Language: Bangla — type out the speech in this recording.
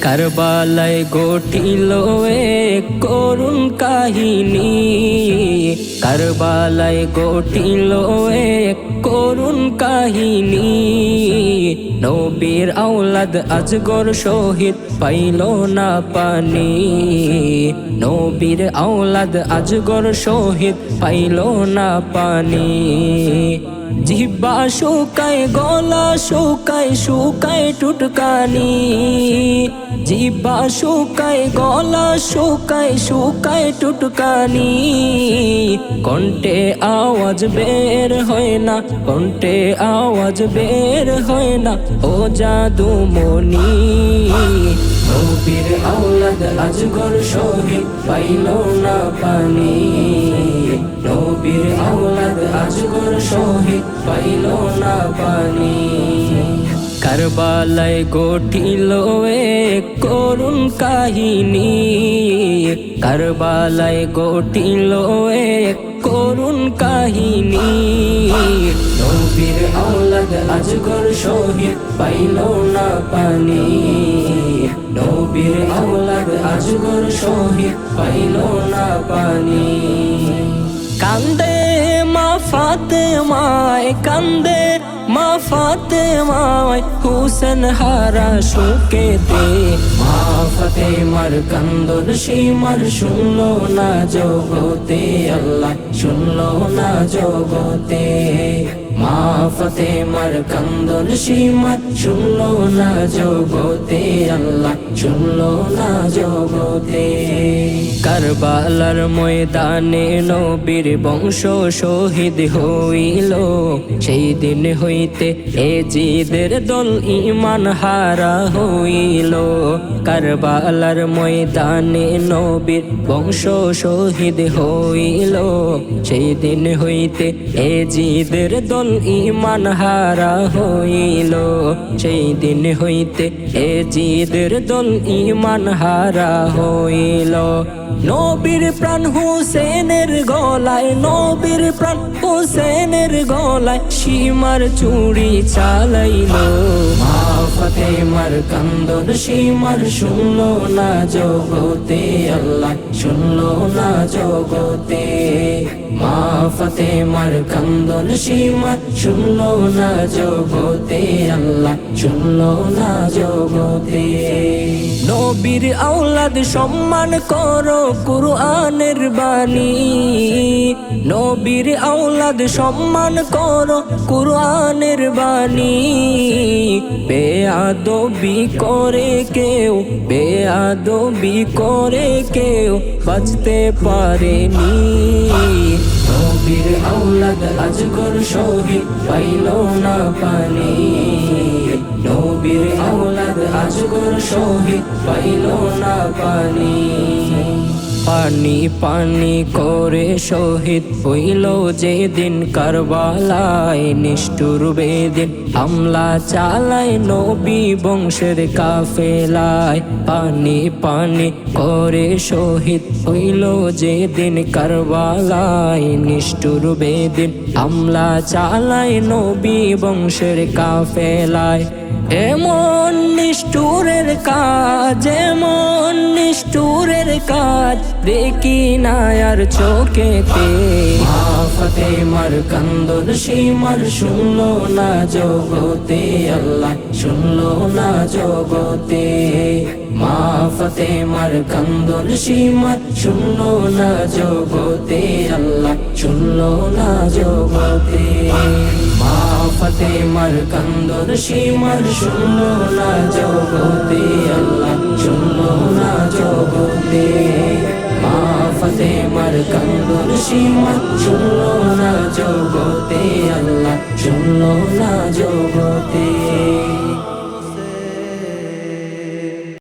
কারবালায় ঘটিল এক করুণ কাহিনী, কারবালায় ঘটিল এক করুণ কাহিনী। নবীর আওলাদ আজগর শহীদ পাইল না পানি, নবীর আওলাদ আজগর শহীদ পাইল না পানি। জিহ্বা শুকায় গলা শুকায় শুকায় টুটকানি, জিহ্বা শুকায় গলা শুকায় শুকায় টুটকানি। কণ্ঠে আওয়াজ বের হয় না, কণ্ঠে আওয়াজ বের হয় না, ও জাদুমণি। নবীর আওলাদ আজগর শহীদ পাইল না পানি, নবীর আওলাদ আজগর শহীদ পাইল না পানি। কারবালায় ঘটিল এক করুণ কাহিনী, কারবালায় ঘটিল এক করুণ কাহিনী। নবীর আওলাদ আজগর শহীদ পাইল না পানি, নবীর আওলাদ আজগর শহীদ পাইল না পানি। কান্দে মা ফাতেমায়, কান্দে মা ফাতেমায়, হুসেন হারা শোকেতে। মা ফাতেমার কান্দর সীমার শুনলো না জগতে, আল্লাহ শুনলো না জগতে। মা ফাতেমার কান্দর সীমার শুনলো না জগতে, আল্লাহ শুনলো না জগতে। কারবালার ময়দানে নবীর বংশ শহীদ হইল, সেই দিন হইতে এজিদের দল ঈমান হারা হইল। কারবালার ময়দানে নবীর বংশ শহীদ হইল, সেই দিন হইতে এজিদের দল ঈমান হারা হইল, সেই দিন হইতে এজিদের দল ঈমান হারা হইল। নবীর প্রাণ হুসেনের গলায়, নবীর প্রাণ হুসেনের গলায়, সীমার চুড়ি চালাইল। মা ফাতেমার কান্দর সীমার শুনলো না জগতে, আল্লাহ শুনলো না জগতে। মা ফাতেমার কান্দর সীমার শুনলো না জগতে, আল্লাহ শুনলো না জগতে। নবীর আওলাদ সম্মান করো কুরআনের বাণী, নবীর আওলাদ সম্মান করো কুরআনের বাণী। বেয়াদবি করে কেউ, বেয়াদবি করে কেউ বাঁচতে পারেনি। নবীর আওলাদ আজগর শহীদ পাইল না পানি, নবীর আওলাদ আজগর শহীদ পাইল না পানি। পানি পানি করে শহীদ হইল যেদিন কারবালায়, নিষ্ঠুর বেদিন হামলা চালায় নবী বংশের কাফেলায়। পানি পানি করে শহীদ হইল যেদিন কারবালায়, নিষ্ঠুর বেদিন হামলা চালায় নবী বংশের কাফেলায়। এমন নিষ্ঠুরের কাজ, এমন নিষ্ঠুরের কাজ দেখি না আর চোখেতে। মা ফাতেমার কান্দর সীমার শুনলো না জগতে, আল্লাহ শুনলো না জগতে। মা ফাতেমার কান্দর সীমার শুনলো না জগতে, আল্লাহ শুনলো না জগতে। মা ফাতেমার কান্দর সীমার শুনলো না জগতে, আল্লাহ শুনলো না জগতে। মা ফাতেমার কান্দর সীমার শুনলো না জগতে, আল্লাহ শুনলো না জগতে।